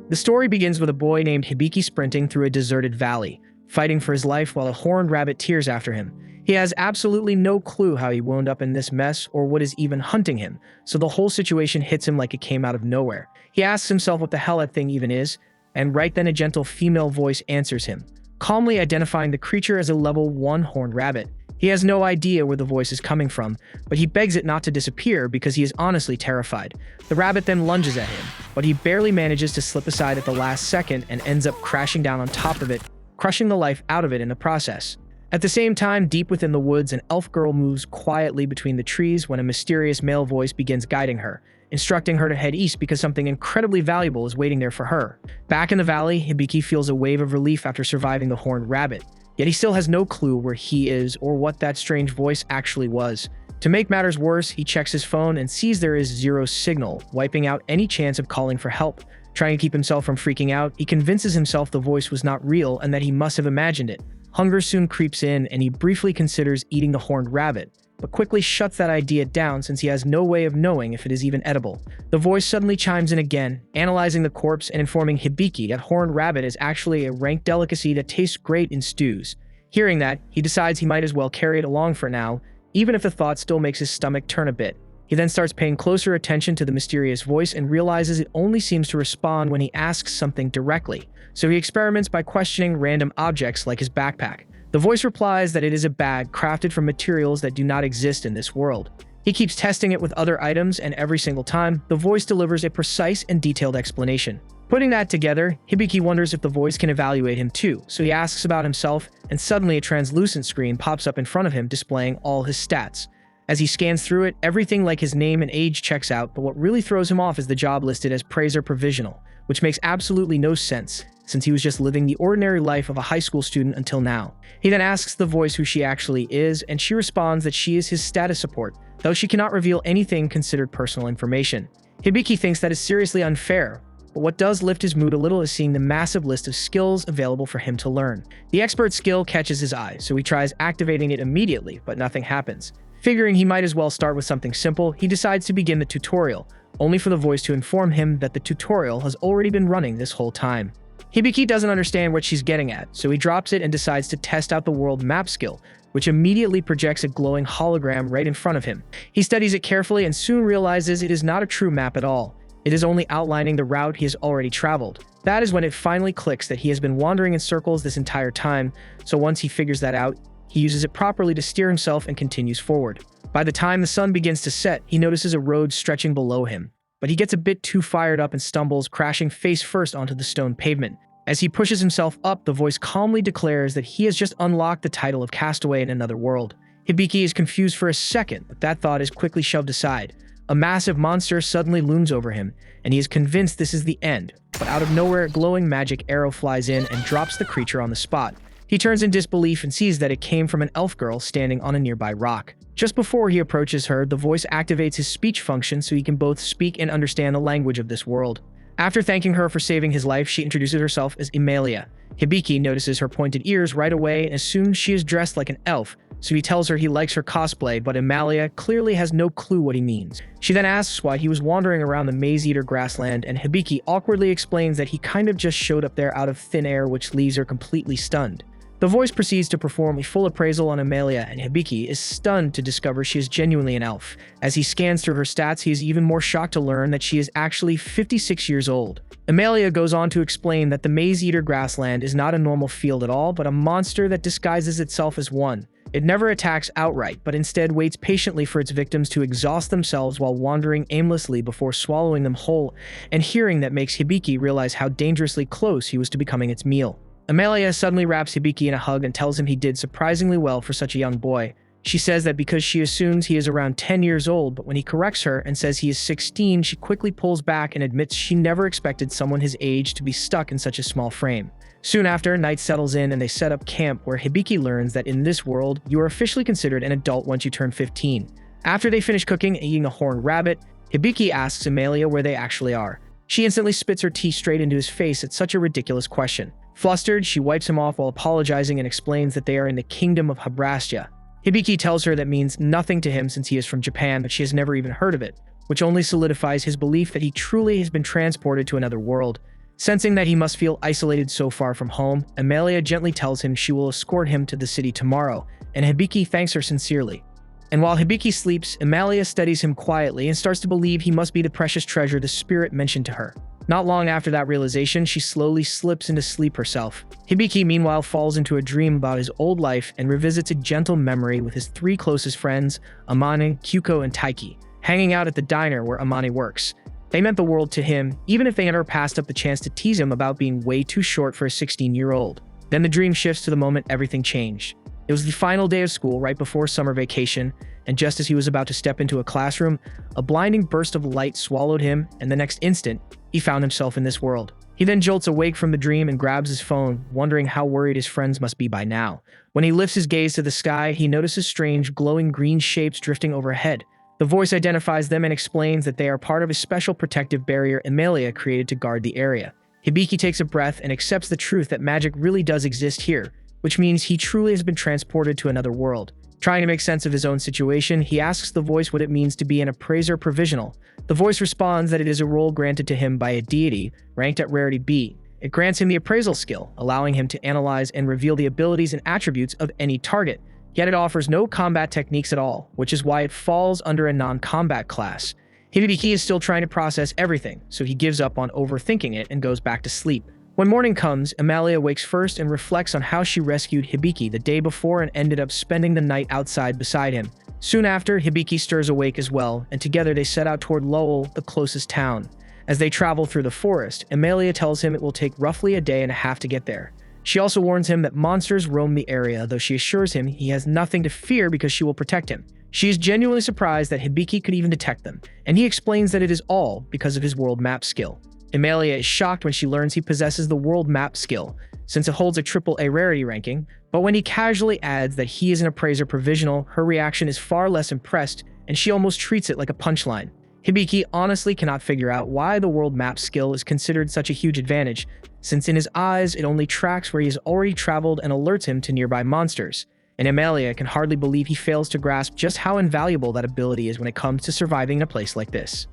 The story begins with a boy named Hibiki sprinting through a deserted valley, fighting for his life while a horned rabbit tears after him. He has absolutely no clue how he wound up in this mess or what is even hunting him, so the whole situation hits him like it came out of nowhere. He asks himself what the hell that thing even is, and right then a gentle female voice answers him, calmly identifying the creature as a level 1 horned rabbit. He has no idea where the voice is coming from, but he begs it not to disappear because he is honestly terrified. The rabbit then lunges at him, but he barely manages to slip aside at the last second and ends up crashing down on top of it, crushing the life out of it in the process. At the same time, deep within the woods, an elf girl moves quietly between the trees when a mysterious male voice begins guiding her, instructing her to head east because something incredibly valuable is waiting there for her. Back in the valley, Hibiki feels a wave of relief after surviving the horned rabbit, yet he still has no clue where he is or what that strange voice actually was. To make matters worse, he checks his phone and sees there is zero signal, wiping out any chance of calling for help. Trying to keep himself from freaking out, he convinces himself the voice was not real and that he must have imagined it. Hunger soon creeps in and he briefly considers eating the horned rabbit, but quickly shuts that idea down since he has no way of knowing if it is even edible. The voice suddenly chimes in again, analyzing the corpse and informing Hibiki that horned rabbit is actually a rank delicacy that tastes great in stews. Hearing that, he decides he might as well carry it along for now, even if the thought still makes his stomach turn a bit. He then starts paying closer attention to the mysterious voice and realizes it only seems to respond when he asks something directly, so he experiments by questioning random objects like his backpack. The voice replies that it is a bag crafted from materials that do not exist in this world. He keeps testing it with other items, and every single time, the voice delivers a precise and detailed explanation. Putting that together, Hibiki wonders if the voice can evaluate him too, so he asks about himself, and suddenly a translucent screen pops up in front of him displaying all his stats. As he scans through it, everything like his name and age checks out, but what really throws him off is the job listed as Appraiser Provisional, which makes absolutely no sense, since he was just living the ordinary life of a high school student until now. He then asks the voice who she actually is, and she responds that she is his status support, though she cannot reveal anything considered personal information. Hibiki thinks that is seriously unfair, but what does lift his mood a little is seeing the massive list of skills available for him to learn. The expert skill catches his eye, so he tries activating it immediately, but nothing happens. Figuring he might as well start with something simple, he decides to begin the tutorial, only for the voice to inform him that the tutorial has already been running this whole time. Hibiki doesn't understand what she's getting at, so he drops it and decides to test out the world map skill, which immediately projects a glowing hologram right in front of him. He studies it carefully and soon realizes it is not a true map at all. It is only outlining the route he has already traveled. That is when it finally clicks that he has been wandering in circles this entire time, so once he figures that out, he uses it properly to steer himself and continues forward. By the time the sun begins to set, he notices a road stretching below him, but he gets a bit too fired up and stumbles, crashing face first onto the stone pavement. As he pushes himself up, the voice calmly declares that he has just unlocked the title of Castaway in Another World. Hibiki is confused for a second, but that thought is quickly shoved aside. A massive monster suddenly looms over him, and he is convinced this is the end, but out of nowhere a glowing magic arrow flies in and drops the creature on the spot. He turns in disbelief and sees that it came from an elf girl standing on a nearby rock. Just before he approaches her, the voice activates his speech function so he can both speak and understand the language of this world. After thanking her for saving his life, she introduces herself as Emilia. Hibiki notices her pointed ears right away and assumes she is dressed like an elf, so he tells her he likes her cosplay, but Emilia clearly has no clue what he means. She then asks why he was wandering around the maze-eater grassland, and Hibiki awkwardly explains that he kind of just showed up there out of thin air, which leaves her completely stunned. The voice proceeds to perform a full appraisal on Emilia, and Hibiki is stunned to discover she is genuinely an elf. As he scans through her stats, he is even more shocked to learn that she is actually 56 years old. Emilia goes on to explain that the maze-eater grassland is not a normal field at all, but a monster that disguises itself as one. It never attacks outright, but instead waits patiently for its victims to exhaust themselves while wandering aimlessly before swallowing them whole, and hearing that makes Hibiki realize how dangerously close he was to becoming its meal. Emilia suddenly wraps Hibiki in a hug and tells him he did surprisingly well for such a young boy. She says that because she assumes he is around 10 years old, but when he corrects her and says he is 16, she quickly pulls back and admits she never expected someone his age to be stuck in such a small frame. Soon after, night settles in and they set up camp where Hibiki learns that in this world, you are officially considered an adult once you turn 15. After they finish cooking and eating a horned rabbit, Hibiki asks Emilia where they actually are. She instantly spits her tea straight into his face at such a ridiculous question. Flustered, she wipes him off while apologizing and explains that they are in the kingdom of Habrastia. Hibiki tells her that means nothing to him since he is from Japan, but she has never even heard of it, which only solidifies his belief that he truly has been transported to another world. Sensing that he must feel isolated so far from home, Amelia gently tells him she will escort him to the city tomorrow, and Hibiki thanks her sincerely. And while Hibiki sleeps, Amelia studies him quietly and starts to believe he must be the precious treasure the spirit mentioned to her. Not long after that realization, she slowly slips into sleep herself. Hibiki, meanwhile, falls into a dream about his old life and revisits a gentle memory with his three closest friends, Amane, Kyuko, and Taiki, hanging out at the diner where Amane works. They meant the world to him, even if they never passed up the chance to tease him about being way too short for a 16-year-old. Then the dream shifts to the moment everything changed. It was the final day of school right before summer vacation, and just as he was about to step into a classroom, a blinding burst of light swallowed him, and the next instant, he found himself in this world. He then jolts awake from the dream and grabs his phone, wondering how worried his friends must be by now. When he lifts his gaze to the sky, he notices strange, glowing green shapes drifting overhead. The voice identifies them and explains that they are part of a special protective barrier Amelia created to guard the area. Hibiki takes a breath and accepts the truth that magic really does exist here, which means he truly has been transported to another world. Trying to make sense of his own situation, he asks the voice what it means to be an Appraiser provisional. The voice responds that it is a role granted to him by a deity, ranked at rarity B. It grants him the appraisal skill, allowing him to analyze and reveal the abilities and attributes of any target. Yet it offers no combat techniques at all, which is why it falls under a non-combat class. Hibiki is still trying to process everything, so he gives up on overthinking it and goes back to sleep. When morning comes, Amelia wakes first and reflects on how she rescued Hibiki the day before and ended up spending the night outside beside him. Soon after, Hibiki stirs awake as well, and together they set out toward Lowell, the closest town. As they travel through the forest, Amelia tells him it will take roughly a day and a half to get there. She also warns him that monsters roam the area, though she assures him he has nothing to fear because she will protect him. She is genuinely surprised that Hibiki could even detect them, and he explains that it is all because of his world map skill. Amelia is shocked when she learns he possesses the world map skill, since it holds a AAA rarity ranking, but when he casually adds that he is an Appraiser provisional, her reaction is far less impressed, and she almost treats it like a punchline. Hibiki honestly cannot figure out why the world map skill is considered such a huge advantage, since in his eyes it only tracks where he has already traveled and alerts him to nearby monsters, and Amelia can hardly believe he fails to grasp just how invaluable that ability is when it comes to surviving in a place like this.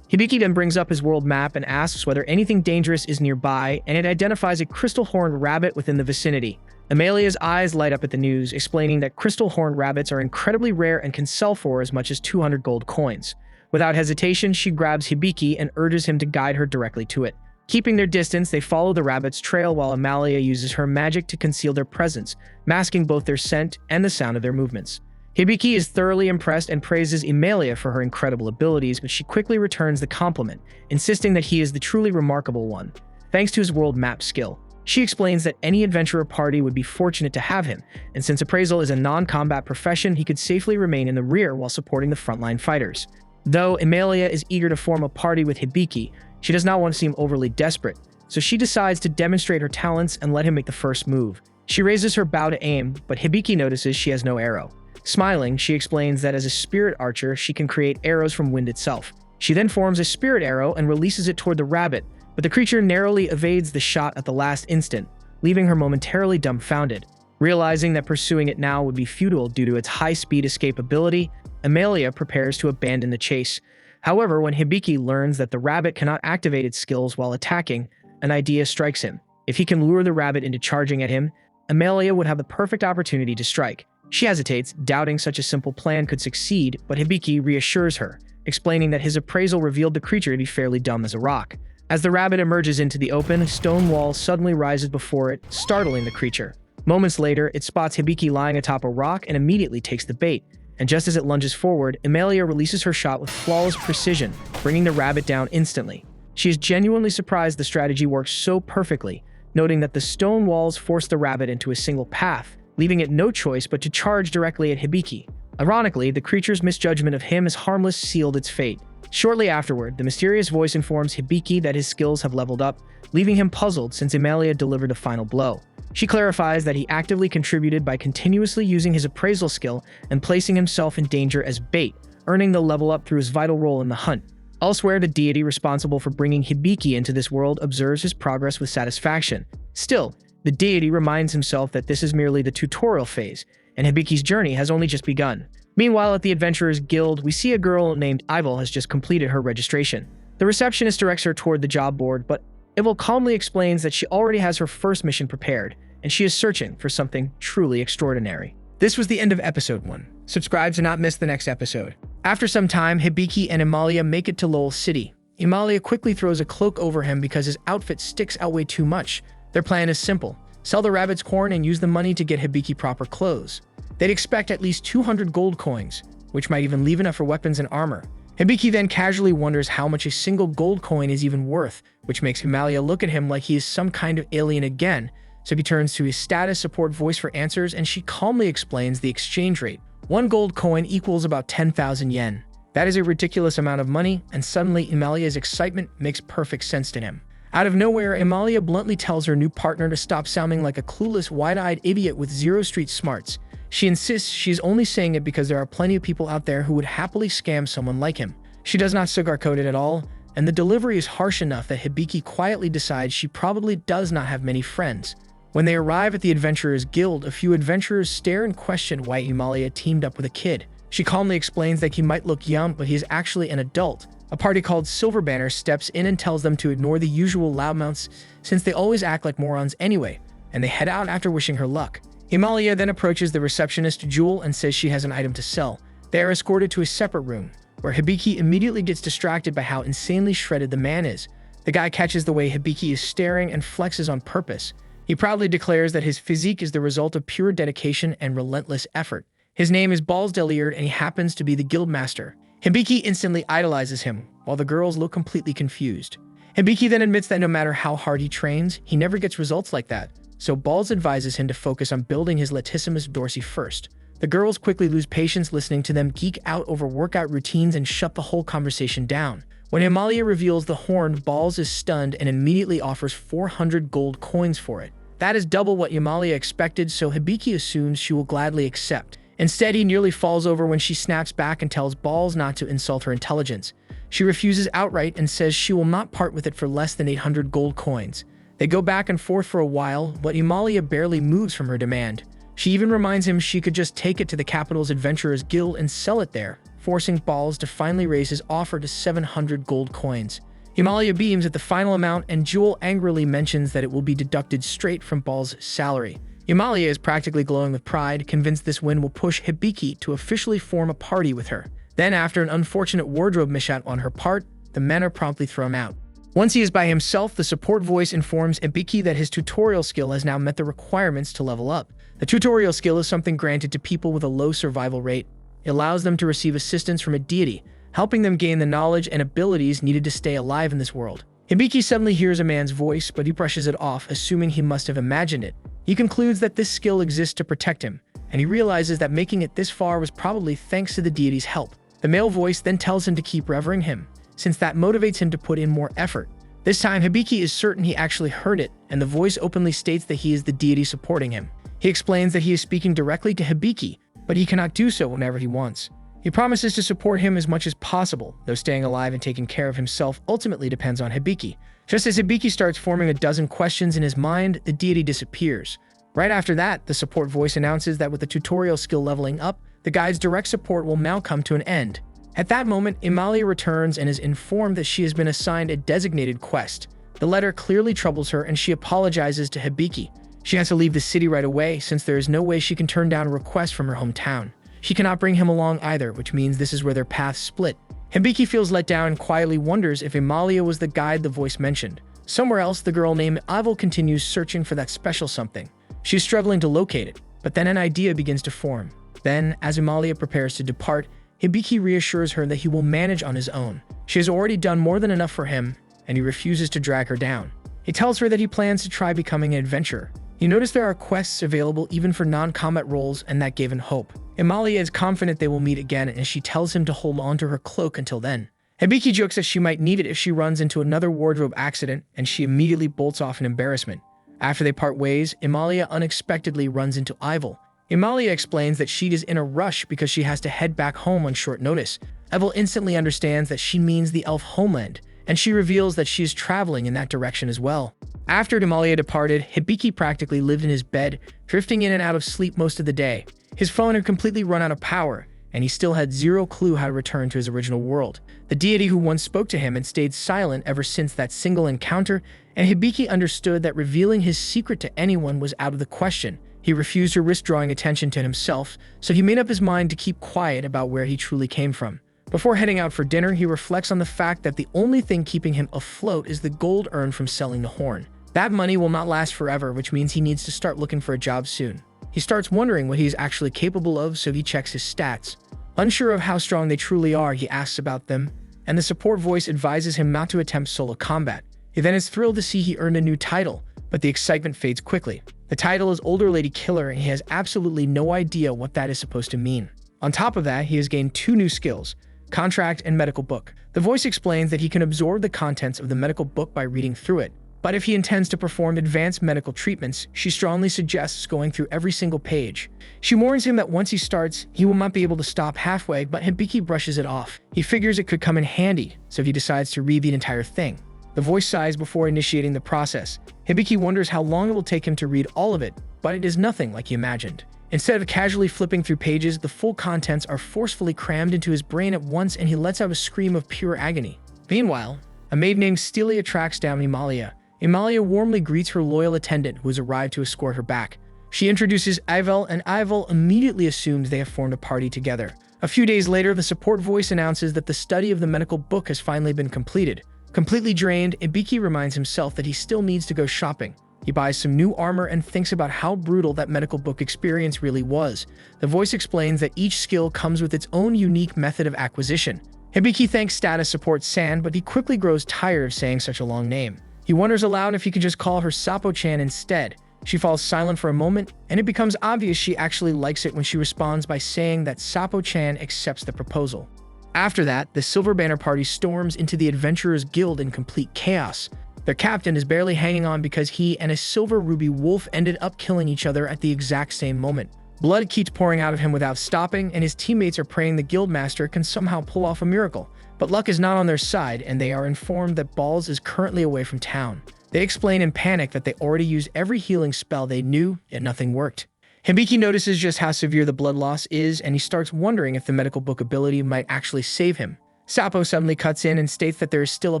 Hibiki then brings up his world map and asks whether anything dangerous is nearby, and it identifies a crystal-horned rabbit within the vicinity. Amelia's eyes light up at the news, explaining that crystal-horned rabbits are incredibly rare and can sell for as much as 200 gold coins. Without hesitation, she grabs Hibiki and urges him to guide her directly to it. Keeping their distance, they follow the rabbit's trail while Amelia uses her magic to conceal their presence, masking both their scent and the sound of their movements. Hibiki is thoroughly impressed and praises Amelia for her incredible abilities, but she quickly returns the compliment, insisting that he is the truly remarkable one, thanks to his world map skill. She explains that any adventurer party would be fortunate to have him, and since appraisal is a non-combat profession, he could safely remain in the rear while supporting the frontline fighters. Though Amelia is eager to form a party with Hibiki, she does not want to seem overly desperate, so she decides to demonstrate her talents and let him make the first move. She raises her bow to aim, but Hibiki notices she has no arrow. Smiling, she explains that as a spirit archer, she can create arrows from wind itself. She then forms a spirit arrow and releases it toward the rabbit, but the creature narrowly evades the shot at the last instant, leaving her momentarily dumbfounded. Realizing that pursuing it now would be futile due to its high-speed escapability, Amelia prepares to abandon the chase. However, when Hibiki learns that the rabbit cannot activate its skills while attacking, an idea strikes him. If he can lure the rabbit into charging at him, Amelia would have the perfect opportunity to strike. She hesitates, doubting such a simple plan could succeed, but Hibiki reassures her, explaining that his appraisal revealed the creature to be fairly dumb as a rock. As the rabbit emerges into the open, a stone wall suddenly rises before it, startling the creature. Moments later, it spots Hibiki lying atop a rock and immediately takes the bait. And just as it lunges forward, Amelia releases her shot with flawless precision, bringing the rabbit down instantly. She is genuinely surprised the strategy works so perfectly, noting that the stone walls force the rabbit into a single path, leaving it no choice but to charge directly at Hibiki. Ironically, the creature's misjudgment of him as harmless sealed its fate. Shortly afterward, the mysterious voice informs Hibiki that his skills have leveled up, leaving him puzzled since Amelia delivered the final blow. She clarifies that he actively contributed by continuously using his appraisal skill and placing himself in danger as bait, earning the level up through his vital role in the hunt. Elsewhere, the deity responsible for bringing Hibiki into this world observes his progress with satisfaction. Still, the deity reminds himself that this is merely the tutorial phase, and Hibiki's journey has only just begun. Meanwhile, at the Adventurers Guild, we see a girl named Ivel has just completed her registration. The receptionist directs her toward the job board, but Ival calmly explains that she already has her first mission prepared, and she is searching for something truly extraordinary. This was the end of episode 1. Subscribe to not miss the next episode. After some time, Hibiki and Emalia make it to Lowell City. Emalia quickly throws a cloak over him because his outfit sticks out way too much. Their plan is simple: sell the rabbit's corn and use the money to get Hibiki proper clothes. They'd expect at least 200 gold coins, which might even leave enough for weapons and armor. Hibiki then casually wonders how much a single gold coin is even worth, which makes Emalia look at him like he is some kind of alien again, so he turns to his status support voice for answers, and she calmly explains the exchange rate. 1 gold coin equals about 10,000 yen. That is a ridiculous amount of money, and suddenly Emalia's excitement makes perfect sense to him. Out of nowhere, Emalia bluntly tells her new partner to stop sounding like a clueless, wide-eyed idiot with zero street smarts. She insists she's only saying it because there are plenty of people out there who would happily scam someone like him. She does not sugarcoat it at all, and the delivery is harsh enough that Hibiki quietly decides she probably does not have many friends. When they arrive at the Adventurers Guild, a few adventurers stare and question why Emalia teamed up with a kid. She calmly explains that he might look young, but he is actually an adult. A party called Silver Banner steps in and tells them to ignore the usual loudmouths since they always act like morons anyway, and they head out after wishing her luck. Emalia then approaches the receptionist Jewel and says she has an item to sell. They are escorted to a separate room, where Hibiki immediately gets distracted by how insanely shredded the man is. The guy catches the way Hibiki is staring and flexes on purpose. He proudly declares that his physique is the result of pure dedication and relentless effort. His name is Balls Deliard, and he happens to be the guildmaster. Hibiki instantly idolizes him, while the girls look completely confused. Hibiki then admits that no matter how hard he trains, he never gets results like that, so Balls advises him to focus on building his latissimus dorsi first. The girls quickly lose patience listening to them geek out over workout routines and shut the whole conversation down. When Emalia reveals the horn, Balls is stunned and immediately offers 400 gold coins for it. That is double what Emalia expected, so Hibiki assumes she will gladly accept. Instead, he nearly falls over when she snaps back and tells Balls not to insult her intelligence. She refuses outright and says she will not part with it for less than 800 gold coins. They go back and forth for a while, but Emalia barely moves from her demand. She even reminds him she could just take it to the capital's Adventurers Guild and sell it there, forcing Balls to finally raise his offer to 700 gold coins. Emalia beams at the final amount, and Jewel angrily mentions that it will be deducted straight from Balls' salary. Emalia is practically glowing with pride, convinced this win will push Hibiki to officially form a party with her. Then, after an unfortunate wardrobe mishap on her part, the men are promptly thrown out. Once he is by himself, the support voice informs Hibiki that his tutorial skill has now met the requirements to level up. The tutorial skill is something granted to people with a low survival rate. It allows them to receive assistance from a deity, helping them gain the knowledge and abilities needed to stay alive in this world. Hibiki suddenly hears a man's voice, but he brushes it off, assuming he must have imagined it. He concludes that this skill exists to protect him, and he realizes that making it this far was probably thanks to the deity's help. The male voice then tells him to keep revering him, since that motivates him to put in more effort. This time, Hibiki is certain he actually heard it, and the voice openly states that he is the deity supporting him. He explains that he is speaking directly to Hibiki, but he cannot do so whenever he wants. He promises to support him as much as possible, though staying alive and taking care of himself ultimately depends on Hibiki. Just as Hibiki starts forming a dozen questions in his mind, the deity disappears. Right after that, the support voice announces that with the tutorial skill leveling up, the guide's direct support will now come to an end. At that moment, Emalia returns and is informed that she has been assigned a designated quest. The letter clearly troubles her, and she apologizes to Hibiki. She has to leave the city right away, since there is no way she can turn down a request from her hometown. She cannot bring him along either, which means this is where their paths split. Hibiki feels let down and quietly wonders if Emalia was the guide the voice mentioned. Somewhere else, the girl named Ival continues searching for that special something. She's struggling to locate it, but then an idea begins to form. Then, as Emalia prepares to depart, Hibiki reassures her that he will manage on his own. She has already done more than enough for him, and he refuses to drag her down. He tells her that he plans to try becoming an adventurer. You notice there are quests available even for non-combat roles, and that gave him hope. Emalia is confident they will meet again, and she tells him to hold on to her cloak until then. Hibiki jokes that she might need it if she runs into another wardrobe accident, and she immediately bolts off in embarrassment. After they part ways, Emalia unexpectedly runs into Ival. Emalia explains that she is in a rush because she has to head back home on short notice. Ival instantly understands that she means the elf homeland, and she reveals that she is traveling in that direction as well. After Emalia departed, Hibiki practically lived in his bed, drifting in and out of sleep most of the day. His phone had completely run out of power, and he still had zero clue how to return to his original world. The deity who once spoke to him had stayed silent ever since that single encounter, and Hibiki understood that revealing his secret to anyone was out of the question. He refused to risk drawing attention to himself, so he made up his mind to keep quiet about where he truly came from. Before heading out for dinner, he reflects on the fact that the only thing keeping him afloat is the gold earned from selling the horn. That money will not last forever, which means he needs to start looking for a job soon. He starts wondering what he is actually capable of, so he checks his stats. Unsure of how strong they truly are, he asks about them, and the support voice advises him not to attempt solo combat. He then is thrilled to see he earned a new title, but the excitement fades quickly. The title is Older Lady Killer, and he has absolutely no idea what that is supposed to mean. On top of that, he has gained 2 new skills: Contract and Medical Book. The voice explains that he can absorb the contents of the medical book by reading through it, but if he intends to perform advanced medical treatments, she strongly suggests going through every single page. She warns him that once he starts, he will not be able to stop halfway, but Hibiki brushes it off. He figures it could come in handy, so he decides to read the entire thing. The voice sighs before initiating the process. Hibiki wonders how long it will take him to read all of it, but it is nothing like he imagined. Instead of casually flipping through pages, the full contents are forcefully crammed into his brain at once, and he lets out a scream of pure agony. Meanwhile, a maid named Stelia tracks down Emalia. Emalia warmly greets her loyal attendant, who has arrived to escort her back. She introduces Ivel, and Ivel immediately assumes they have formed a party together. A few days later, the support voice announces that the study of the medical book has finally been completed. Completely drained, Hibiki reminds himself that he still needs to go shopping. He buys some new armor and thinks about how brutal that medical book experience really was. The voice explains that each skill comes with its own unique method of acquisition. Hibiki thanks status support San, but he quickly grows tired of saying such a long name. He wonders aloud if he could just call her Sapo-chan instead. She falls silent for a moment, and it becomes obvious she actually likes it when she responds by saying that Sapo-chan accepts the proposal. After that, the Silver Banner party storms into the Adventurers Guild in complete chaos. Their captain is barely hanging on because he and a Silver Ruby Wolf ended up killing each other at the exact same moment. Blood keeps pouring out of him without stopping, and his teammates are praying the Guildmaster can somehow pull off a miracle. But luck is not on their side, and they are informed that Balls is currently away from town. They explain in panic that they already used every healing spell they knew, yet nothing worked. Hibiki notices just how severe the blood loss is, and he starts wondering if the medical book ability might actually save him. Sapo suddenly cuts in and states that there is still a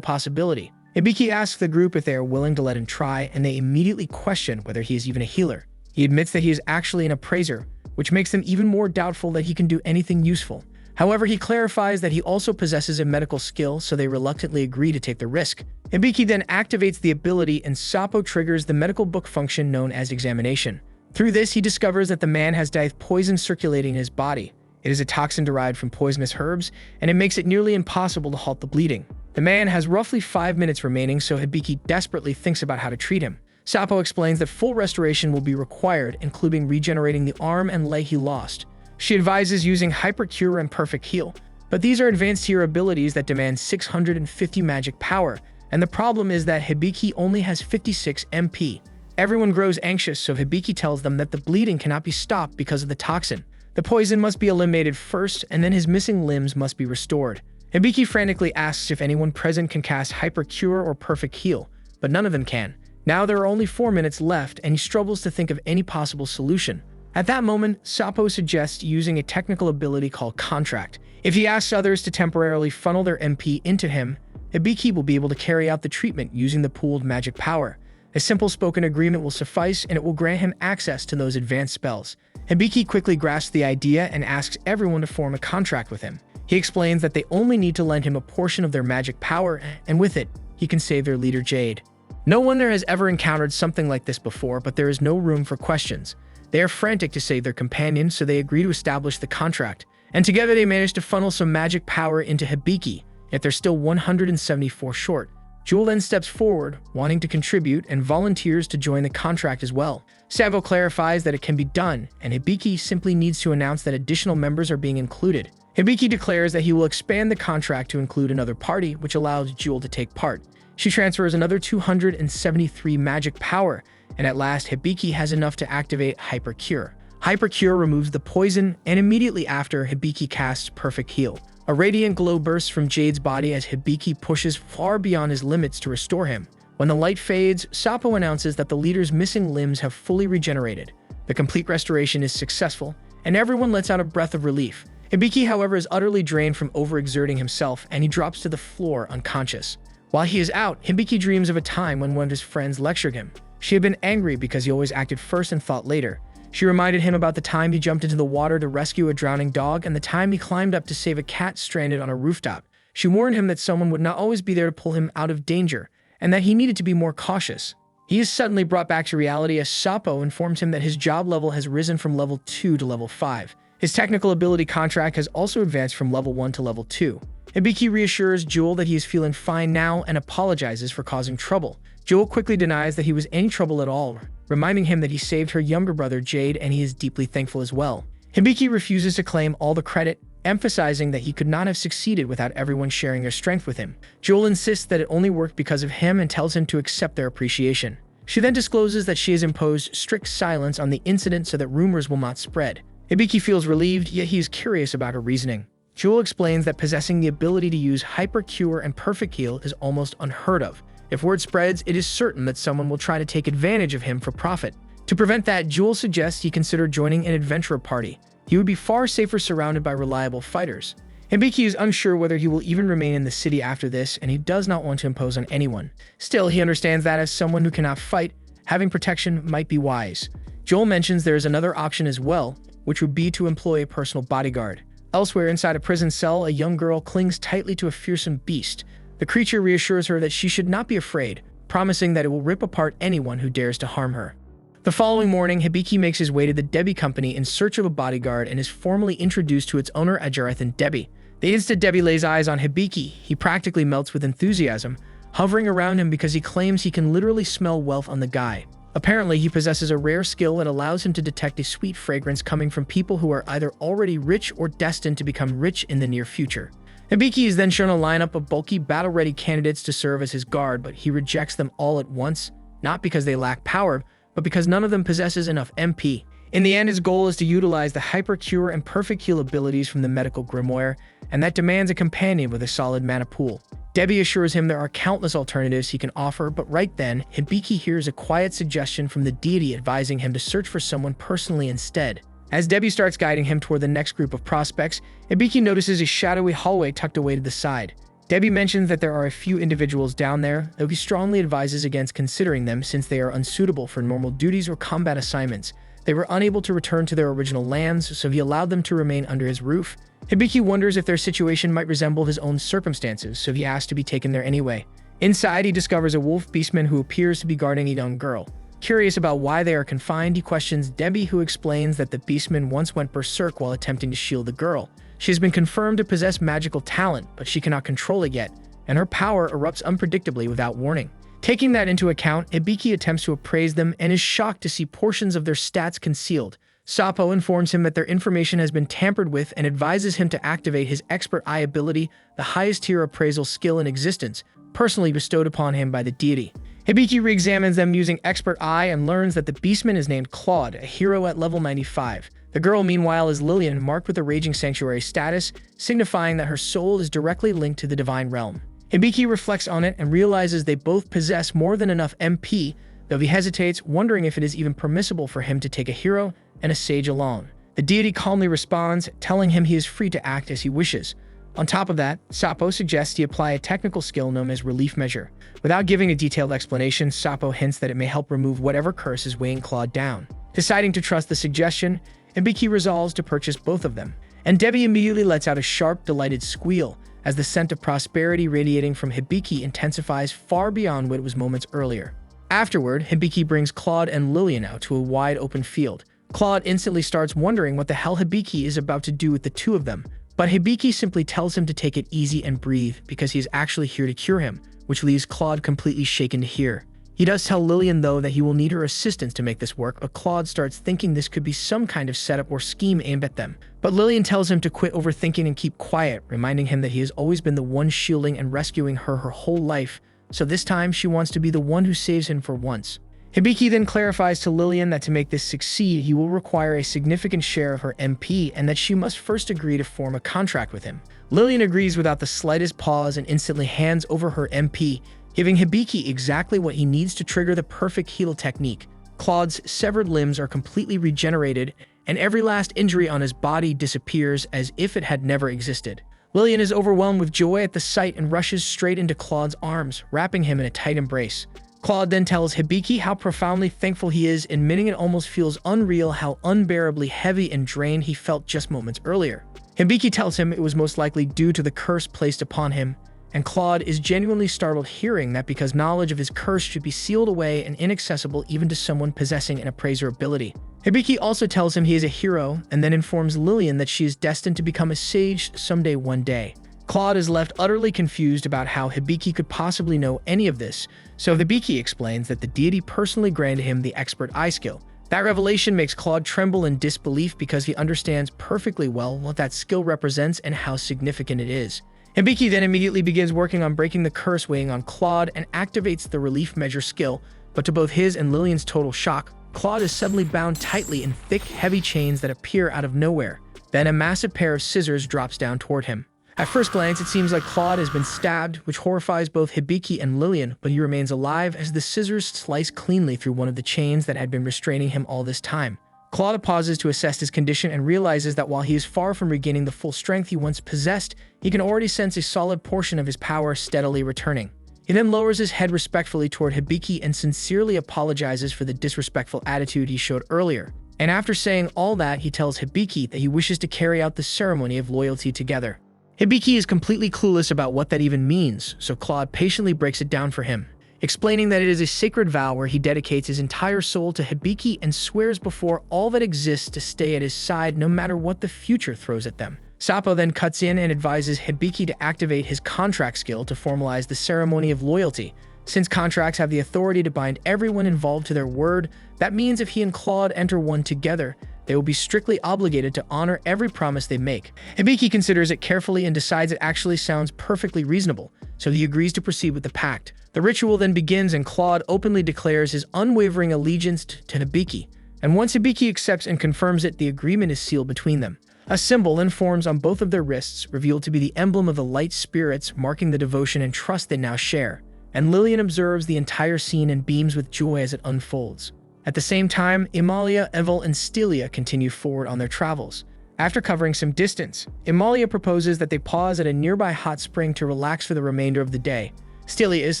possibility. Hibiki asks the group if they are willing to let him try, and they immediately question whether he is even a healer. He admits that he is actually an Appraiser, which makes them even more doubtful that he can do anything useful. However, he clarifies that he also possesses a medical skill, so they reluctantly agree to take the risk. Hibiki then activates the ability, and Sapo triggers the medical book function known as examination. Through this, he discovers that the man has dive poison circulating in his body. It is a toxin derived from poisonous herbs, and it makes it nearly impossible to halt the bleeding. The man has roughly 5 minutes remaining, so Hibiki desperately thinks about how to treat him. Sapo explains that full restoration will be required, including regenerating the arm and leg he lost. She advises using Hypercure and Perfect Heal, but these are advanced tier abilities that demand 650 magic power, and the problem is that Hibiki only has 56 MP. Everyone grows anxious, so Hibiki tells them that the bleeding cannot be stopped because of the toxin. The poison must be eliminated first, and then his missing limbs must be restored. Hibiki frantically asks if anyone present can cast Hypercure or Perfect Heal, but none of them can. Now there are only 4 minutes left, and he struggles to think of any possible solution. At that moment, Sapo suggests using a technical ability called Contract. If he asks others to temporarily funnel their MP into him, Hibiki will be able to carry out the treatment using the pooled magic power. A simple spoken agreement will suffice, and it will grant him access to those advanced spells. Hibiki quickly grasps the idea and asks everyone to form a contract with him. He explains that they only need to lend him a portion of their magic power, and with it, he can save their leader Jade. No one there has ever encountered something like this before, but there is no room for questions. They are frantic to save their companion, so they agree to establish the contract, and together they manage to funnel some magic power into Hibiki, yet they're still 174 short. Jewel then steps forward, wanting to contribute, and volunteers to join the contract as well. Savo clarifies that it can be done, and Hibiki simply needs to announce that additional members are being included. Hibiki declares that he will expand the contract to include another party, which allows Jewel to take part. She transfers another 273 magic power, and at last Hibiki has enough to activate Hypercure. Hypercure removes the poison, and immediately after, Hibiki casts Perfect Heal. A radiant glow bursts from Jade's body as Hibiki pushes far beyond his limits to restore him. When the light fades, Sapo announces that the leader's missing limbs have fully regenerated. The complete restoration is successful, and everyone lets out a breath of relief. Hibiki, however, is utterly drained from overexerting himself, and he drops to the floor unconscious. While he is out, Hibiki dreams of a time when one of his friends lectured him. She had been angry because he always acted first and thought later. She reminded him about the time he jumped into the water to rescue a drowning dog and the time he climbed up to save a cat stranded on a rooftop. She warned him that someone would not always be there to pull him out of danger, and that he needed to be more cautious. He is suddenly brought back to reality as Sapo informs him that his job level has risen from level 2 to level 5. His technical ability contract has also advanced from level 1 to level 2. Hibiki reassures Jewel that he is feeling fine now and apologizes for causing trouble. Jewel quickly denies that he was any trouble at all, reminding him that he saved her younger brother Jade and he is deeply thankful as well. Hibiki refuses to claim all the credit, emphasizing that he could not have succeeded without everyone sharing their strength with him. Jewel insists that it only worked because of him and tells him to accept their appreciation. She then discloses that she has imposed strict silence on the incident so that rumors will not spread. Hibiki feels relieved, yet he is curious about her reasoning. Jewel explains that possessing the ability to use Hyper Cure and Perfect Heal is almost unheard of. If word spreads, it is certain that someone will try to take advantage of him for profit. To prevent that, Jewel suggests he consider joining an adventurer party. He would be far safer surrounded by reliable fighters. Hibiki is unsure whether he will even remain in the city after this, and he does not want to impose on anyone. Still, he understands that as someone who cannot fight, having protection might be wise. Joel mentions there is another option as well, which would be to employ a personal bodyguard. Elsewhere inside a prison cell, a young girl clings tightly to a fearsome beast. The creature reassures her that she should not be afraid, promising that it will rip apart anyone who dares to harm her. The following morning, Hibiki makes his way to the Debbie company in search of a bodyguard and is formally introduced to its owner Ajareth and Debbie. The instant Debbie lays eyes on Hibiki, he practically melts with enthusiasm, hovering around him because he claims he can literally smell wealth on the guy. Apparently, he possesses a rare skill that allows him to detect a sweet fragrance coming from people who are either already rich or destined to become rich in the near future. Hibiki is then shown a lineup of bulky, battle-ready candidates to serve as his guard, but he rejects them all at once, not because they lack power, but because none of them possesses enough MP. In the end, his goal is to utilize the Hyper Cure and Perfect Heal abilities from the Medical Grimoire, and that demands a companion with a solid mana pool. Debbie assures him there are countless alternatives he can offer, but right then, Hibiki hears a quiet suggestion from the deity advising him to search for someone personally instead. As Debbie starts guiding him toward the next group of prospects, Hibiki notices a shadowy hallway tucked away to the side. Debbie mentions that there are a few individuals down there, though he strongly advises against considering them since they are unsuitable for normal duties or combat assignments. They were unable to return to their original lands, so he allowed them to remain under his roof. Hibiki wonders if their situation might resemble his own circumstances, so he asks to be taken there anyway. Inside, he discovers a wolf beastman who appears to be guarding a young girl. Curious about why they are confined, he questions Debbie, who explains that the beastman once went berserk while attempting to shield the girl. She has been confirmed to possess magical talent, but she cannot control it yet, and her power erupts unpredictably without warning. Taking that into account, Hibiki attempts to appraise them and is shocked to see portions of their stats concealed. Sapo informs him that their information has been tampered with and advises him to activate his Expert Eye ability, the highest tier appraisal skill in existence, personally bestowed upon him by the deity. Hibiki re-examines them using Expert Eye and learns that the beastman is named Claude, a hero at level 95. The girl, meanwhile, is Lillian, marked with a Raging Sanctuary status, signifying that her soul is directly linked to the Divine Realm. Hibiki reflects on it and realizes they both possess more than enough MP, though he hesitates, wondering if it is even permissible for him to take a hero and a sage along. The deity calmly responds, telling him he is free to act as he wishes. On top of that, Sapo suggests he apply a technical skill known as Relief Measure. Without giving a detailed explanation, Sapo hints that it may help remove whatever curse is weighing Claude down. Deciding to trust the suggestion, Hibiki resolves to purchase both of them. And Debbie immediately lets out a sharp, delighted squeal, as the scent of prosperity radiating from Hibiki intensifies far beyond what it was moments earlier. Afterward, Hibiki brings Claude and Lillian out to a wide open field. Claude instantly starts wondering what the hell Hibiki is about to do with the two of them, but Hibiki simply tells him to take it easy and breathe because he is actually here to cure him, which leaves Claude completely shaken to hear. He does tell Lillian, though, that he will need her assistance to make this work, but Claude starts thinking this could be some kind of setup or scheme aimed at them. But Lillian tells him to quit overthinking and keep quiet, reminding him that he has always been the one shielding and rescuing her whole life, so this time she wants to be the one who saves him for once. Hibiki then clarifies to Lillian that to make this succeed, he will require a significant share of her MP and that she must first agree to form a contract with him. Lillian agrees without the slightest pause and instantly hands over her MP, giving Hibiki exactly what he needs to trigger the perfect heal technique. Claude's severed limbs are completely regenerated, and every last injury on his body disappears as if it had never existed. Lillian is overwhelmed with joy at the sight and rushes straight into Claude's arms, wrapping him in a tight embrace. Claude then tells Hibiki how profoundly thankful he is, admitting it almost feels unreal how unbearably heavy and drained he felt just moments earlier. Hibiki tells him it was most likely due to the curse placed upon him, and Claude is genuinely startled hearing that because knowledge of his curse should be sealed away and inaccessible even to someone possessing an Appraiser ability. Hibiki also tells him he is a hero and then informs Lillian that she is destined to become a sage someday one day. Claude is left utterly confused about how Hibiki could possibly know any of this, so Hibiki explains that the deity personally granted him the expert eye skill. That revelation makes Claude tremble in disbelief because he understands perfectly well what that skill represents and how significant it is. Hibiki then immediately begins working on breaking the curse weighing on Claude and activates the relief measure skill, but to both his and Lillian's total shock, Claude is suddenly bound tightly in thick, heavy chains that appear out of nowhere. Then a massive pair of scissors drops down toward him. At first glance, it seems like Claude has been stabbed, which horrifies both Hibiki and Lillian, but he remains alive as the scissors slice cleanly through one of the chains that had been restraining him all this time. Claude pauses to assess his condition and realizes that while he is far from regaining the full strength he once possessed, he can already sense a solid portion of his power steadily returning. He then lowers his head respectfully toward Hibiki and sincerely apologizes for the disrespectful attitude he showed earlier. And after saying all that, he tells Hibiki that he wishes to carry out the ceremony of loyalty together. Hibiki is completely clueless about what that even means, so Claude patiently breaks it down for him, explaining that it is a sacred vow where he dedicates his entire soul to Hibiki and swears before all that exists to stay at his side no matter what the future throws at them. Sapo then cuts in and advises Hibiki to activate his contract skill to formalize the ceremony of loyalty. Since contracts have the authority to bind everyone involved to their word, that means if he and Claude enter one together, they will be strictly obligated to honor every promise they make. Hibiki considers it carefully and decides it actually sounds perfectly reasonable, so he agrees to proceed with the pact. The ritual then begins and Claude openly declares his unwavering allegiance to Hibiki, and once Hibiki accepts and confirms it, the agreement is sealed between them. A symbol then forms on both of their wrists, revealed to be the emblem of the light spirits, marking the devotion and trust they now share. And Lillian observes the entire scene and beams with joy as it unfolds. At the same time, Imalia, Evel, and Stelia continue forward on their travels. After covering some distance, Imalia proposes that they pause at a nearby hot spring to relax for the remainder of the day. Stelia is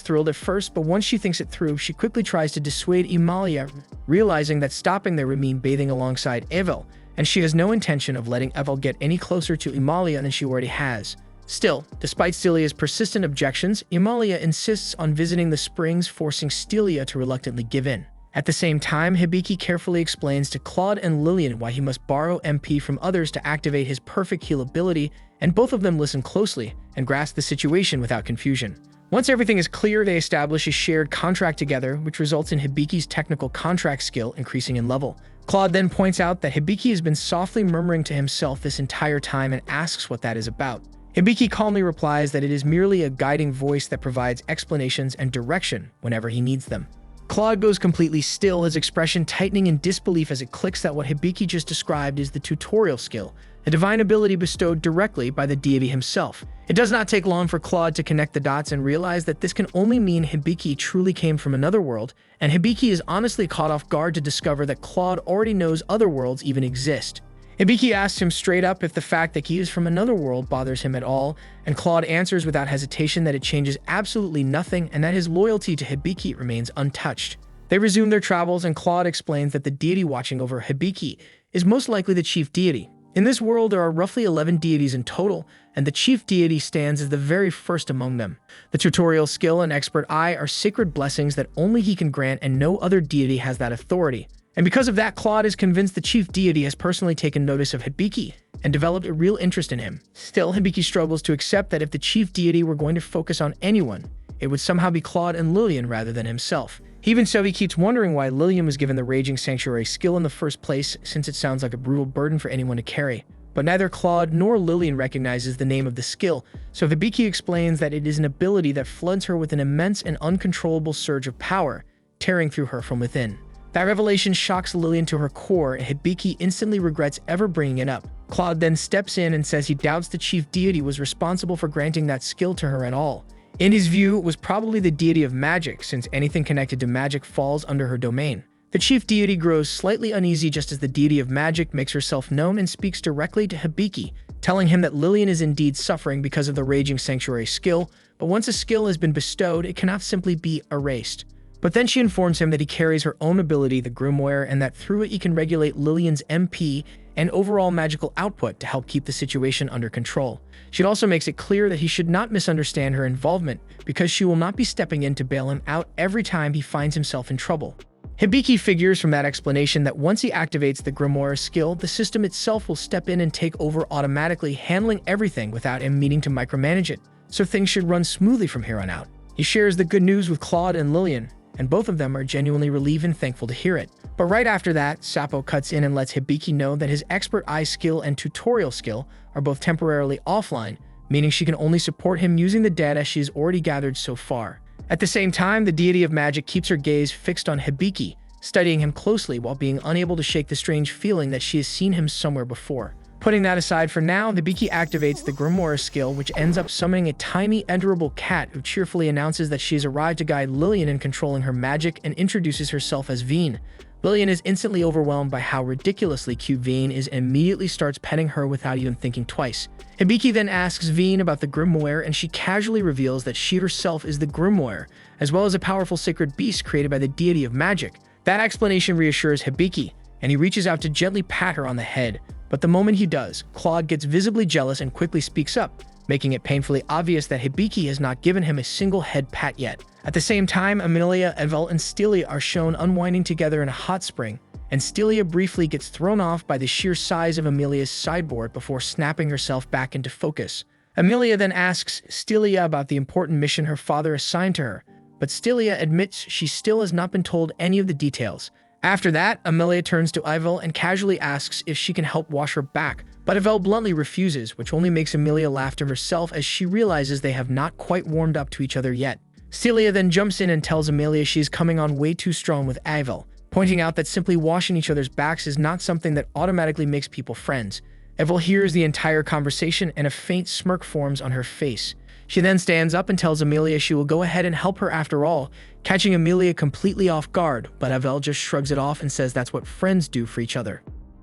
thrilled at first, but once she thinks it through, she quickly tries to dissuade Imalia, realizing that stopping there would mean bathing alongside Evel, and she has no intention of letting Evel get any closer to Imalia than she already has. Still, despite Stelia's persistent objections, Imalia insists on visiting the springs, forcing Stelia to reluctantly give in. At the same time, Hibiki carefully explains to Claude and Lillian why he must borrow MP from others to activate his perfect heal ability, and both of them listen closely and grasp the situation without confusion. Once everything is clear, they establish a shared contract together, which results in Hibiki's technical contract skill increasing in level. Claude then points out that Hibiki has been softly murmuring to himself this entire time and asks what that is about. Hibiki calmly replies that it is merely a guiding voice that provides explanations and direction whenever he needs them. Claude goes completely still, his expression tightening in disbelief as it clicks that what Hibiki just described is the tutorial skill, a divine ability bestowed directly by the deity himself. It does not take long for Claude to connect the dots and realize that this can only mean Hibiki truly came from another world, and Hibiki is honestly caught off guard to discover that Claude already knows other worlds even exist. Hibiki asks him straight up if the fact that he is from another world bothers him at all, and Claude answers without hesitation that it changes absolutely nothing and that his loyalty to Hibiki remains untouched. They resume their travels and Claude explains that the deity watching over Hibiki is most likely the chief deity. In this world, there are roughly 11 deities in total, and the chief deity stands as the very first among them. The tutorial skill and expert eye are sacred blessings that only he can grant, and no other deity has that authority. And because of that, Claude is convinced the chief deity has personally taken notice of Hibiki and developed a real interest in him. Still, Hibiki struggles to accept that if the chief deity were going to focus on anyone, it would somehow be Claude and Lillian rather than himself. Even so, he keeps wondering why Lillian was given the Raging Sanctuary skill in the first place, since it sounds like a brutal burden for anyone to carry. But neither Claude nor Lillian recognizes the name of the skill, so Hibiki explains that it is an ability that floods her with an immense and uncontrollable surge of power, tearing through her from within. That revelation shocks Lillian to her core, and Hibiki instantly regrets ever bringing it up. Claude then steps in and says he doubts the chief deity was responsible for granting that skill to her at all. In his view, it was probably the deity of magic, since anything connected to magic falls under her domain. The chief deity grows slightly uneasy just as the deity of magic makes herself known and speaks directly to Hibiki, telling him that Lillian is indeed suffering because of the Raging Sanctuary skill, but once a skill has been bestowed, it cannot simply be erased. But then she informs him that he carries her own ability, the Grimoire, and that through it he can regulate Lillian's MP and overall magical output to help keep the situation under control. She also makes it clear that he should not misunderstand her involvement, because she will not be stepping in to bail him out every time he finds himself in trouble. Hibiki figures from that explanation that once he activates the Grimoire skill, the system itself will step in and take over automatically, handling everything without him needing to micromanage it, so things should run smoothly from here on out. He shares the good news with Claude and Lillian, and both of them are genuinely relieved and thankful to hear it. But right after that, Sappo cuts in and lets Hibiki know that his Expert Eye skill and Tutorial skill are both temporarily offline, meaning she can only support him using the data she's already gathered so far. At the same time, the deity of magic keeps her gaze fixed on Hibiki, studying him closely while being unable to shake the strange feeling that she has seen him somewhere before. Putting that aside for now, Hibiki activates the Grimoire skill, which ends up summoning a tiny, enterable cat who cheerfully announces that she has arrived to guide Lillian in controlling her magic and introduces herself as Veen. Lillian is instantly overwhelmed by how ridiculously cute Veen is and immediately starts petting her without even thinking twice. Hibiki then asks Veen about the Grimoire, and she casually reveals that she herself is the Grimoire, as well as a powerful sacred beast created by the deity of magic. That explanation reassures Hibiki, and he reaches out to gently pat her on the head. But the moment he does, Claude gets visibly jealous and quickly speaks up, making it painfully obvious that Hibiki has not given him a single head pat yet. At the same time, Amelia, Evel, and Stelia are shown unwinding together in a hot spring, and Stelia briefly gets thrown off by the sheer size of Amelia's sideboard before snapping herself back into focus. Amelia then asks Stelia about the important mission her father assigned to her, but Stelia admits she still has not been told any of the details. After that, Amelia turns to Evel and casually asks if she can help wash her back, but Evel bluntly refuses, which only makes Amelia laugh to herself as she realizes they have not quite warmed up to each other yet. Stelia then jumps in and tells Amelia she's coming on way too strong with Evel, pointing out that simply washing each other's backs is not something that automatically makes people friends. Evel hears the entire conversation and a faint smirk forms on her face. She then stands up and tells Amelia she will go ahead and help her after all, catching Amelia completely off guard, but Evel just shrugs it off and says that's what friends do for each other.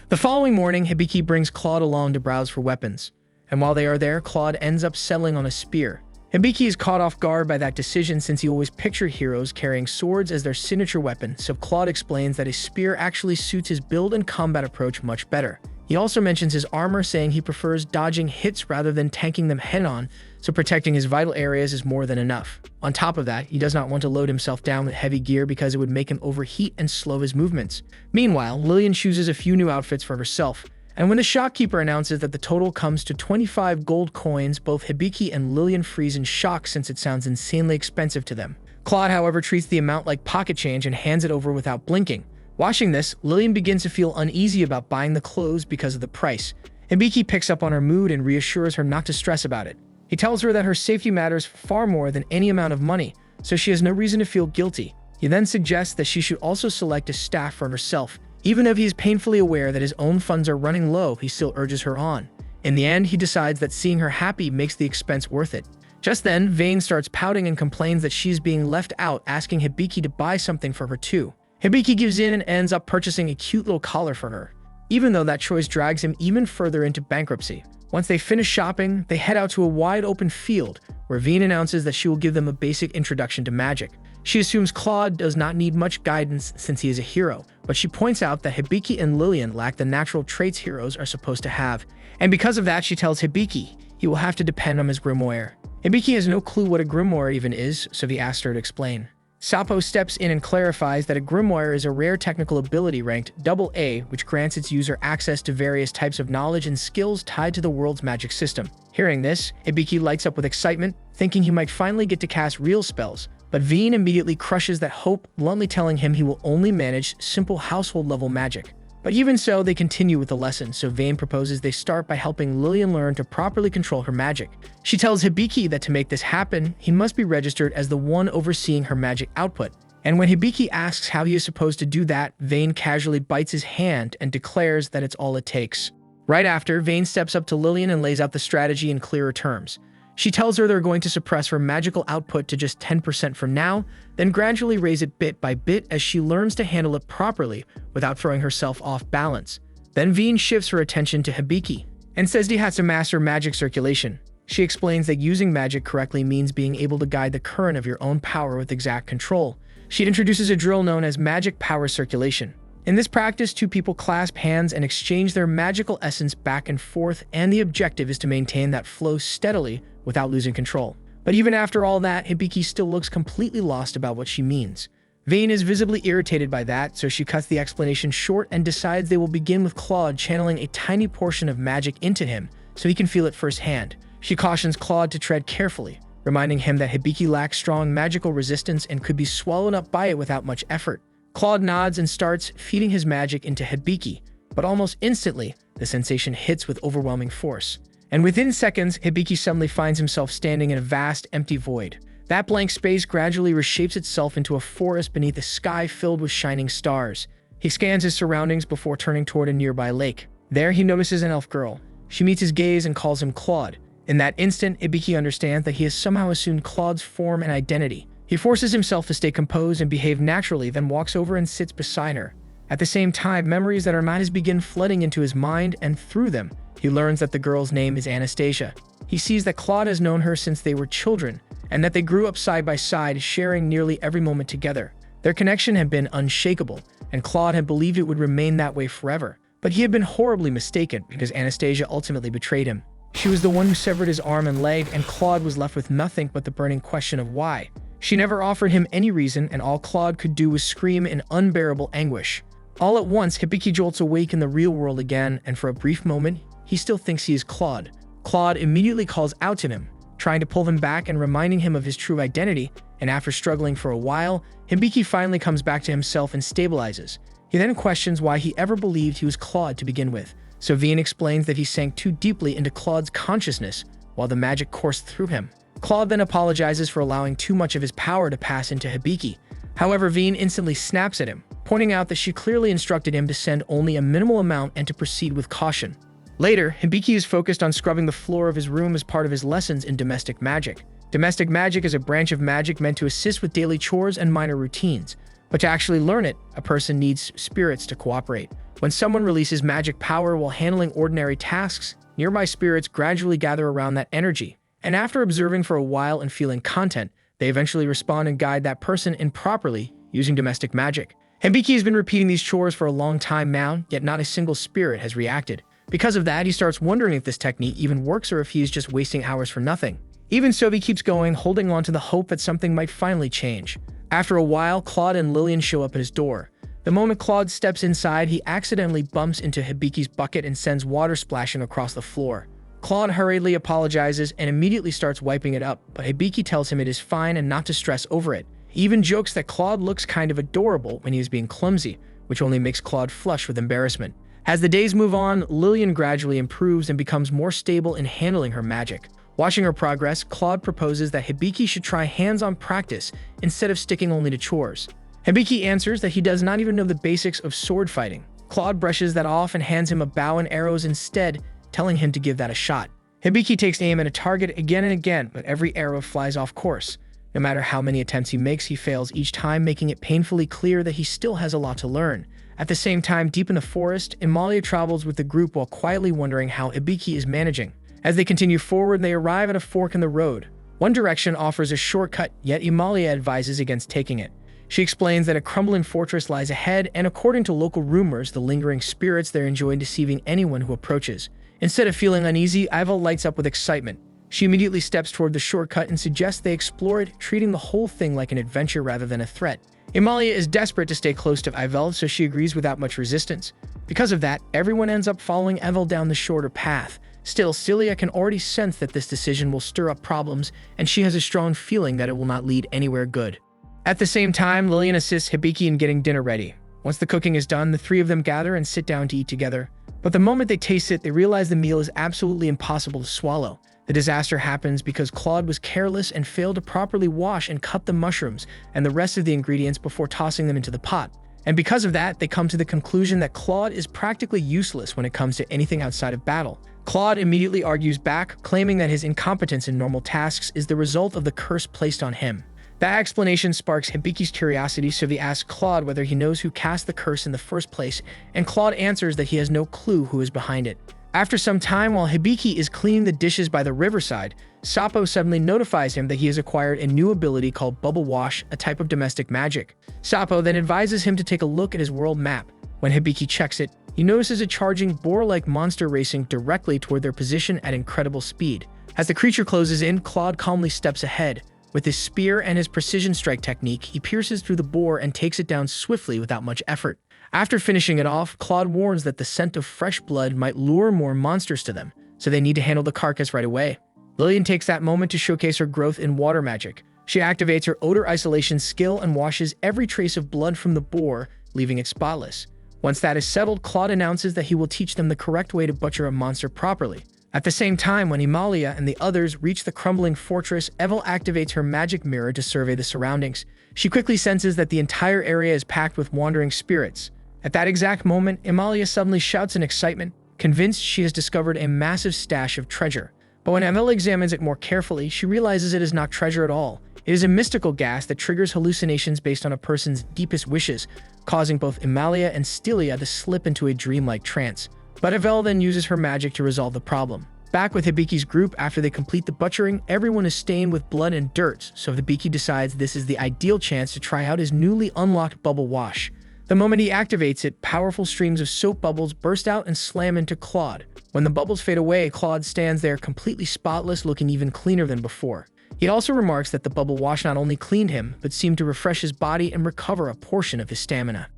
The following morning, Hibiki brings Claude along to browse for weapons, and while they are there, Claude ends up settling on a spear. Hibiki is caught off guard by that decision since he always pictured heroes carrying swords as their signature weapon, so Claude explains that a spear actually suits his build and combat approach much better. He also mentions his armor, saying he prefers dodging hits rather than tanking them head-on, so protecting his vital areas is more than enough. On top of that, he does not want to load himself down with heavy gear because it would make him overheat and slow his movements. Meanwhile, Lillian chooses a few new outfits for herself, and when the shopkeeper announces that the total comes to 25 gold coins, both Hibiki and Lillian freeze in shock since it sounds insanely expensive to them. Claude, however, treats the amount like pocket change and hands it over without blinking. Watching this, Lillian begins to feel uneasy about buying the clothes because of the price. Hibiki picks up on her mood and reassures her not to stress about it. He tells her that her safety matters far more than any amount of money, so she has no reason to feel guilty. He then suggests that she should also select a staff for herself. Even if he is painfully aware that his own funds are running low, he still urges her on. In the end, he decides that seeing her happy makes the expense worth it. Just then, Vane starts pouting and complains that she's being left out, asking Hibiki to buy something for her too. Hibiki gives in and ends up purchasing a cute little collar for her, even though that choice drags him even further into bankruptcy. Once they finish shopping, they head out to a wide open field, where Veen announces that she will give them a basic introduction to magic. She assumes Claude does not need much guidance since he is a hero, but she points out that Hibiki and Lillian lack the natural traits heroes are supposed to have, and because of that she tells Hibiki he will have to depend on his Grimoire. Hibiki has no clue what a Grimoire even is, so he asks her to explain. Sappo steps in and clarifies that a Grimoire is a rare technical ability ranked AA, which grants its user access to various types of knowledge and skills tied to the world's magic system. Hearing this, Hibiki lights up with excitement, thinking he might finally get to cast real spells, but Veen immediately crushes that hope, bluntly telling him he will only manage simple household-level magic. But even so, they continue with the lesson, so Vane proposes they start by helping Lillian learn to properly control her magic. She tells Hibiki that to make this happen, he must be registered as the one overseeing her magic output. And when Hibiki asks how he is supposed to do that, Vane casually bites his hand and declares that it's all it takes. Right after, Vane steps up to Lillian and lays out the strategy in clearer terms. She tells her they're going to suppress her magical output to just 10% for now, then gradually raise it bit by bit as she learns to handle it properly without throwing herself off balance. Then Veen shifts her attention to Hibiki and says he has to master magic circulation. She explains that using magic correctly means being able to guide the current of your own power with exact control. She introduces a drill known as magic power circulation. In this practice, two people clasp hands and exchange their magical essence back and forth, and the objective is to maintain that flow steadily without losing control. But even after all that, Hibiki still looks completely lost about what she means. Vane is visibly irritated by that, so she cuts the explanation short and decides they will begin with Claude channeling a tiny portion of magic into him so he can feel it firsthand. She cautions Claude to tread carefully, reminding him that Hibiki lacks strong magical resistance and could be swallowed up by it without much effort. Claude nods and starts feeding his magic into Hibiki, but almost instantly, the sensation hits with overwhelming force. And within seconds, Hibiki suddenly finds himself standing in a vast, empty void. That blank space gradually reshapes itself into a forest beneath a sky filled with shining stars. He scans his surroundings before turning toward a nearby lake. There, he notices an elf girl. She meets his gaze and calls him Claude. In that instant, Hibiki understands that he has somehow assumed Claude's form and identity. He forces himself to stay composed and behave naturally, then walks over and sits beside her. At the same time, memories that are not his begin flooding into his mind, and through them, he learns that the girl's name is Anastasia. He sees that Claude has known her since they were children, and that they grew up side by side, sharing nearly every moment together. Their connection had been unshakable, and Claude had believed it would remain that way forever. But he had been horribly mistaken because Anastasia ultimately betrayed him. She was the one who severed his arm and leg, and Claude was left with nothing but the burning question of why. She never offered him any reason, and all Claude could do was scream in unbearable anguish. All at once, Hibiki jolts awake in the real world again, and for a brief moment, he still thinks he is Claude. Claude immediately calls out to him, trying to pull him back and reminding him of his true identity, and after struggling for a while, Hibiki finally comes back to himself and stabilizes. He then questions why he ever believed he was Claude to begin with. So Veen explains that he sank too deeply into Claude's consciousness while the magic coursed through him. Claude then apologizes for allowing too much of his power to pass into Hibiki. However, Veen instantly snaps at him, pointing out that she clearly instructed him to send only a minimal amount and to proceed with caution. Later, Hibiki is focused on scrubbing the floor of his room as part of his lessons in domestic magic. Domestic magic is a branch of magic meant to assist with daily chores and minor routines. But to actually learn it, a person needs spirits to cooperate. When someone releases magic power while handling ordinary tasks, nearby spirits gradually gather around that energy. And after observing for a while and feeling content, they eventually respond and guide that person improperly using domestic magic. Hibiki has been repeating these chores for a long time now, yet not a single spirit has reacted. Because of that, he starts wondering if this technique even works or if he is just wasting hours for nothing. Even so, he keeps going, holding on to the hope that something might finally change. After a while, Claude and Lillian show up at his door. The moment Claude steps inside, he accidentally bumps into Hibiki's bucket and sends water splashing across the floor. Claude hurriedly apologizes and immediately starts wiping it up, but Hibiki tells him it is fine and not to stress over it. He even jokes that Claude looks kind of adorable when he is being clumsy, which only makes Claude flush with embarrassment. As the days move on, Lillian gradually improves and becomes more stable in handling her magic. Watching her progress, Claude proposes that Hibiki should try hands-on practice instead of sticking only to chores. Hibiki answers that he does not even know the basics of sword fighting. Claude brushes that off and hands him a bow and arrows instead, telling him to give that a shot. Hibiki takes aim at a target again and again, but every arrow flies off course. No matter how many attempts he makes, he fails each time, making it painfully clear that he still has a lot to learn. At the same time, deep in the forest, Imalia travels with the group while quietly wondering how Hibiki is managing. As they continue forward, they arrive at a fork in the road. One direction offers a shortcut, yet Imalia advises against taking it. She explains that a crumbling fortress lies ahead, and according to local rumors, the lingering spirits there enjoy deceiving anyone who approaches. Instead of feeling uneasy, Iva lights up with excitement. She immediately steps toward the shortcut and suggests they explore it, treating the whole thing like an adventure rather than a threat. Imalia is desperate to stay close to Ivel, so she agrees without much resistance. Because of that, everyone ends up following Evel down the shorter path. Still, Celia can already sense that this decision will stir up problems, and she has a strong feeling that it will not lead anywhere good. At the same time, Lillian assists Hibiki in getting dinner ready. Once the cooking is done, the three of them gather and sit down to eat together. But the moment they taste it, they realize the meal is absolutely impossible to swallow. The disaster happens because Claude was careless and failed to properly wash and cut the mushrooms and the rest of the ingredients before tossing them into the pot. And because of that, they come to the conclusion that Claude is practically useless when it comes to anything outside of battle. Claude immediately argues back, claiming that his incompetence in normal tasks is the result of the curse placed on him. That explanation sparks Hibiki's curiosity, so he asks Claude whether he knows who cast the curse in the first place, and Claude answers that he has no clue who is behind it. After some time, while Hibiki is cleaning the dishes by the riverside, Sapo suddenly notifies him that he has acquired a new ability called Bubble Wash, a type of domestic magic. Sapo then advises him to take a look at his world map. When Hibiki checks it, he notices a charging boar-like monster racing directly toward their position at incredible speed. As the creature closes in, Claude calmly steps ahead. With his spear and his precision strike technique, he pierces through the boar and takes it down swiftly without much effort. After finishing it off, Claude warns that the scent of fresh blood might lure more monsters to them, so they need to handle the carcass right away. Lillian takes that moment to showcase her growth in water magic. She activates her odor isolation skill and washes every trace of blood from the boar, leaving it spotless. Once that is settled, Claude announces that he will teach them the correct way to butcher a monster properly. At the same time, when Himalaya and the others reach the crumbling fortress, Evel activates her magic mirror to survey the surroundings. She quickly senses that the entire area is packed with wandering spirits. At that exact moment, Himalaya suddenly shouts in excitement, convinced she has discovered a massive stash of treasure. But when Evel examines it more carefully, she realizes it is not treasure at all. It is a mystical gas that triggers hallucinations based on a person's deepest wishes, causing both Himalaya and Stelia to slip into a dreamlike trance. But Evel then uses her magic to resolve the problem. Back with Hibiki's group after they complete the butchering, everyone is stained with blood and dirt, so Hibiki decides this is the ideal chance to try out his newly unlocked Bubble Wash. The moment he activates it, powerful streams of soap bubbles burst out and slam into Claude. When the bubbles fade away, Claude stands there completely spotless, looking even cleaner than before. He also remarks that the Bubble Wash not only cleaned him, but seemed to refresh his body and recover a portion of his stamina.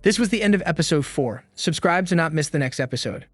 This was the end of episode 4. Subscribe to not miss the next episode.